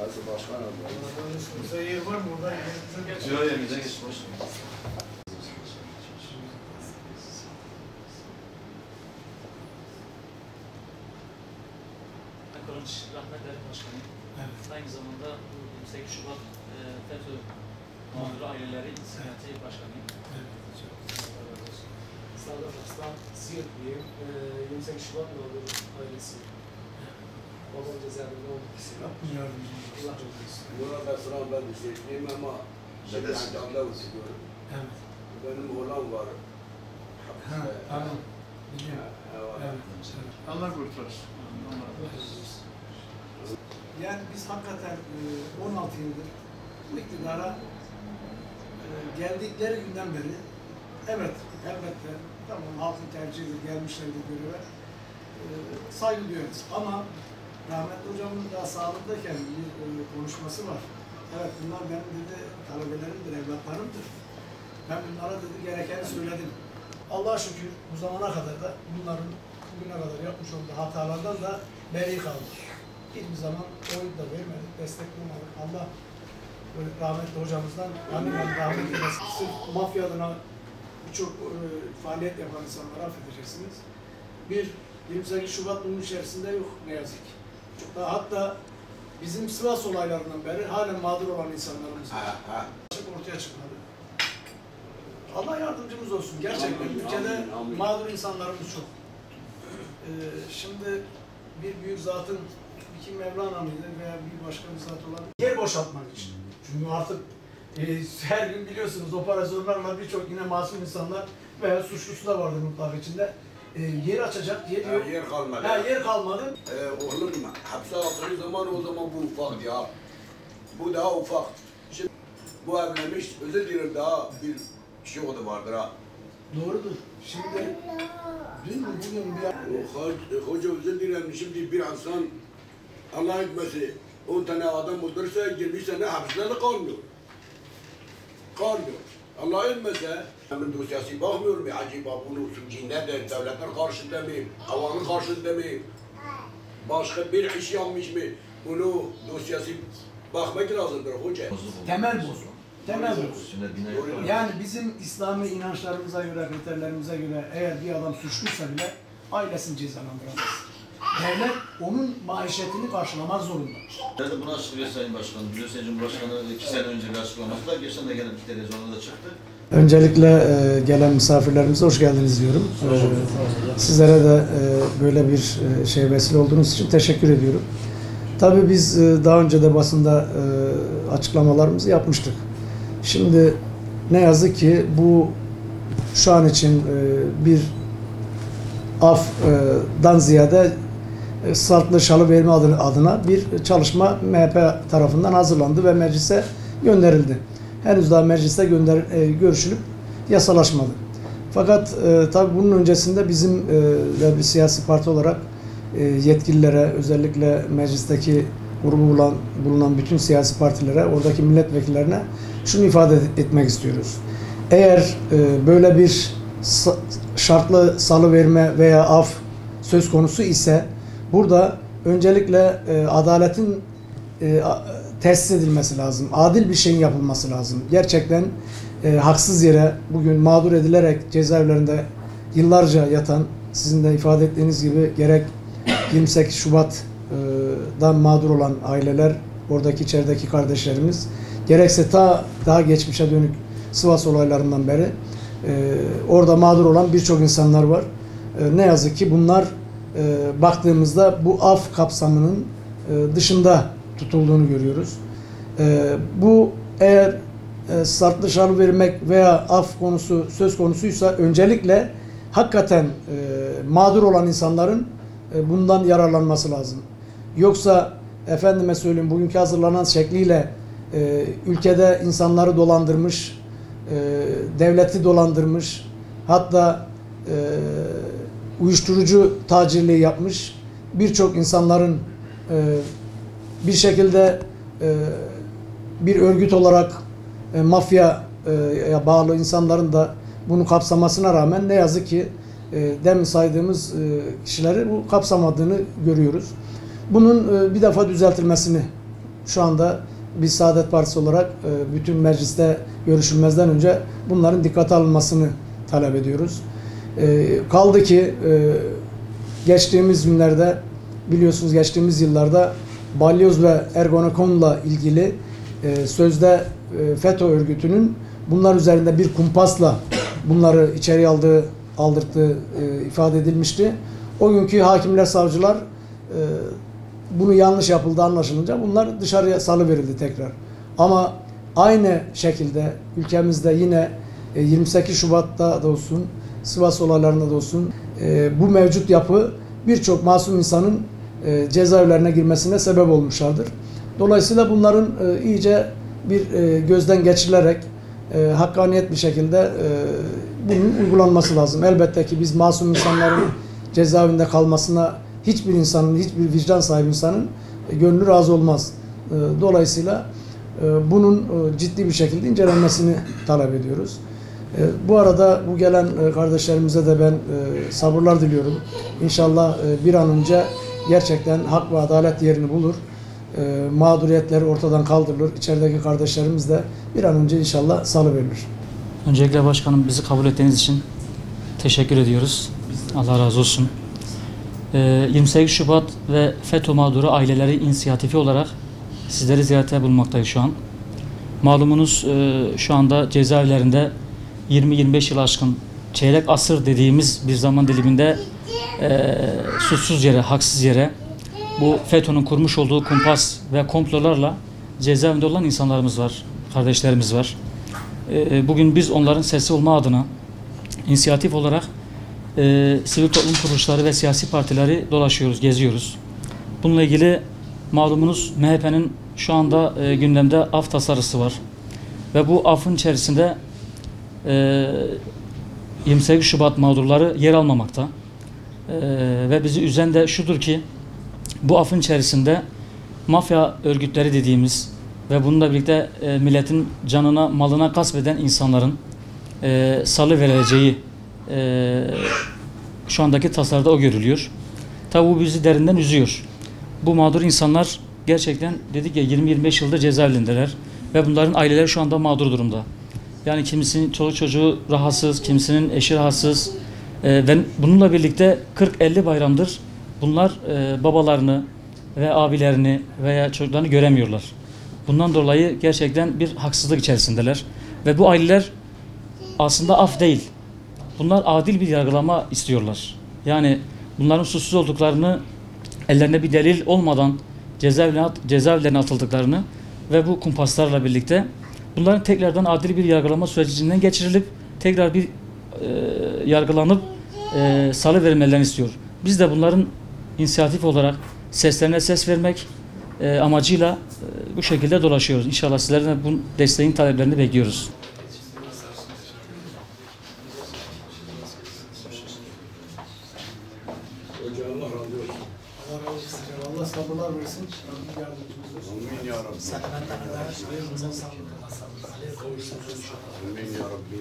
Nasıl başkan oldu? Bize yer var mı orada? Yok yerimize geç boş. Kılıç rahmetli başkanım. Evet. Aynı zamanda 28 Şubat FETÖ mağduru aileleri inisiyatifi başkanıyım. Sadat Aslan Siirtliyim. 28 Şubat mağduru ailesi. Babam cezaevinde oldu. Rabbim yardımcı olsun. Allah razı olsun. Burada sıra ben bir seçmeyeyim ama şimdi Antakya uçuyorum. Evet. Benim oğlan var. Ha, tamam. Biliyorum. Evet. Allah kurtarsın. Allah razı olsun. Yani biz hakikaten 16 yıldır bu iktidara geldikleri günden beri evet, elbette tamam halkın tercihiyle gelmişlerdi göreve saygı duyuyoruz. Ama rahmetli hocamın daha sağlıktayken bir konuşması var. Evet bunlar benim dedi talebelerimdir, evlatlarımdır. Ben bunlara dedi gerekeni söyledim. Allah'a şükür bu zamana kadar da bunların bugüne kadar yapmış olduğu hatalardan da beri kaldık. Hiçbir zaman oy da vermedik, desteklemedik. Allah rahmetli hocamızdan rahmet eylesin. Sırf mafya adına birçok faaliyet yapan insanları affedeceksiniz. Bir 28 Şubat bunun içerisinde yok ne yazık ki. Çok daha hatta bizim Sivas olaylarından beri halen mağdur olan insanlarımız var. Ortaya çıkmadı. Allah yardımcımız olsun. Gerçekten ülkede mağdur insanlarımız çok. Şimdi bir büyük zatın iki Mevlana mıydı veya bir başka bir zat olan yer boşaltmak için. Çünkü artık her gün biliyorsunuz operasyonlarla birçok yine masum insanlar veya suçlusu da vardır mutlaka içinde. Yer açacak yer yok. Yer kalmadı. Yer kalmadı. Oğlum hapse attığı zaman o zaman bu ufak ya. Bu daha ufak. Şimdi bu evlenmiş, özür dilerim daha bir şey o da vardır ha. Doğrudur. Şimdi dün mü bugün bir Hoca özür dilerim şimdi bir insan Allah etmesi 10 tane adam öldürse 20 sene hapislerde kalmıyor. Kalmıyor. Allah etmese ben dosyası bakmıyorum ya acaba bunu suçu nedir? Devletler karşısında mı? Havanın karşısında mı? Başka bir iş yapmış mı? Bunu dosyası bakmak lazımdır hoca. temel bozuk. Temel bozuk. Yani bizim İslami inançlarımıza göre, kriterlerimize göre eğer bir adam suçluysa bile ailesini cezalandıramaz. Devlet onun maişetini karşılamak zorunda. Nerede bunu açıklıyor Sayın Başkanım? Biliyorsun Cumhurbaşkanı 2 sene önce bir açıklaması da geçen de gelen televizyonda da çıktı. Öncelikle gelen misafirlerimize hoş geldiniz diyorum. Sizlere de böyle bir vesile olduğunuz için teşekkür ediyorum. Tabii biz daha önce de basında açıklamalarımızı yapmıştık. Şimdi ne yazık ki bu şu an için bir afdan ziyade saltlı şalı verme adına bir çalışma MHP tarafından hazırlandı ve meclise gönderildi. Henüz daha mecliste görüşülüp yasalaşmadı. Fakat tabii bunun öncesinde bizim bir siyasi parti olarak yetkililere, özellikle meclisteki grubu bulunan bütün siyasi partilere, oradaki milletvekillerine şunu ifade etmek istiyoruz. Eğer böyle bir şartlı salıverme veya af söz konusu ise burada öncelikle adaletin tesis edilmesi lazım. Adil bir şeyin yapılması lazım. Gerçekten haksız yere bugün mağdur edilerek cezaevlerinde yıllarca yatan, sizin de ifade ettiğiniz gibi gerek 28 Şubat'dan mağdur olan aileler, oradaki içerideki kardeşlerimiz, gerekse daha geçmişe dönük Sivas olaylarından beri orada mağdur olan birçok insanlar var. Ne yazık ki bunlar baktığımızda bu af kapsamının dışında tutulduğunu görüyoruz. Bu eğer sartlı şarı vermek veya af konusu söz konusuysa öncelikle hakikaten mağdur olan insanların bundan yararlanması lazım. Yoksa efendime söyleyeyim bugünkü hazırlanan şekliyle ülkede insanları dolandırmış, devleti dolandırmış, hatta uyuşturucu tacirliği yapmış birçok insanların bir şekilde bir örgüt olarak mafyaya bağlı insanların da bunu kapsamasına rağmen ne yazık ki demin saydığımız kişileri bu kapsamadığını görüyoruz. Bunun bir defa düzeltilmesini şu anda biz Saadet Partisi olarak bütün mecliste görüşülmezden önce bunların dikkate alınmasını talep ediyoruz. Kaldı ki geçtiğimiz günlerde, biliyorsunuz geçtiğimiz yıllarda balyoz ve ergonokonla ilgili sözde FETÖ örgütünün bunlar üzerinde bir kumpasla bunları içeri aldırttığı ifade edilmişti. O günkü hakimler, savcılar bunu yanlış yapıldığı anlaşılınca bunlar dışarıya salıverildi tekrar. Ama aynı şekilde ülkemizde yine 28 Şubat'ta da olsun, Sivas olaylarında da olsun bu mevcut yapı birçok masum insanın cezaevlerine girmesine sebep olmuşlardır. Dolayısıyla bunların iyice bir gözden geçirilerek hakkaniyet bir şekilde bunun uygulanması lazım. Elbette ki biz masum insanların cezaevinde kalmasına hiçbir insanın, hiçbir vicdan sahibi insanın gönlü razı olmaz. Dolayısıyla bunun ciddi bir şekilde incelenmesini talep ediyoruz. Bu arada bu gelen kardeşlerimize de ben sabırlar diliyorum. İnşallah bir an önce gerçekten hak ve adalet yerini bulur. Mağduriyetleri ortadan kaldırılır. İçerideki kardeşlerimiz de bir an önce inşallah salıverilir. Öncelikle başkanım, bizi kabul ettiğiniz için teşekkür ediyoruz. Allah razı olsun. 28 Şubat ve FETÖ mağduru aileleri inisiyatifi olarak sizleri ziyarete bulunmaktayız şu an. Malumunuz şu anda cezaevlerinde 20-25 yıl aşkın çeyrek asır dediğimiz bir zaman diliminde suçsuz yere, haksız yere bu FETÖ'nün kurmuş olduğu kumpas ve komplolarla cezaevinde olan insanlarımız var, kardeşlerimiz var. Bugün biz onların sesi olma adına inisiyatif olarak sivil toplum kuruluşları ve siyasi partileri dolaşıyoruz, geziyoruz. Bununla ilgili malumunuz MHP'nin şu anda gündemde af tasarısı var. Ve bu afın içerisinde 28 Şubat mağdurları yer almamakta. Ve bizi üzen de şudur ki bu afın içerisinde mafya örgütleri dediğimiz ve bununla birlikte milletin canına, malına gasp eden insanların salı verileceği şu andaki tasarıda o görülüyor. Tabi bu bizi derinden üzüyor. Bu mağdur insanlar gerçekten dedik ya 20-25 yıldır cezaevindeler ve bunların aileleri şu anda mağdur durumda. Yani kimisinin çoluk çocuğu rahatsız, kimisinin eşi rahatsız ve bununla birlikte 40-50 bayramdır bunlar babalarını ve abilerini veya çocuklarını göremiyorlar. Bundan dolayı gerçekten bir haksızlık içerisindeler ve bu aileler aslında af değil. Bunlar adil bir yargılama istiyorlar. Yani bunların suçsuz olduklarını, ellerine bir delil olmadan cezaevlerine atıldıklarını ve bu kumpaslarla birlikte bunların tekrardan adil bir yargılama sürecinden geçirilip tekrar bir yargılanıp salı verilmelerini istiyor. Biz de bunların inisiyatif olarak seslerine ses vermek amacıyla bu şekilde dolaşıyoruz. İnşallah sizlerin de bu desteğin taleplerini bekliyoruz. Allah razı olsun. Allah razı olsun. Allah sabırlar versin. Rabbim yardımcımız olsun. Amin ya Rabbi. Amin ya Rabbi.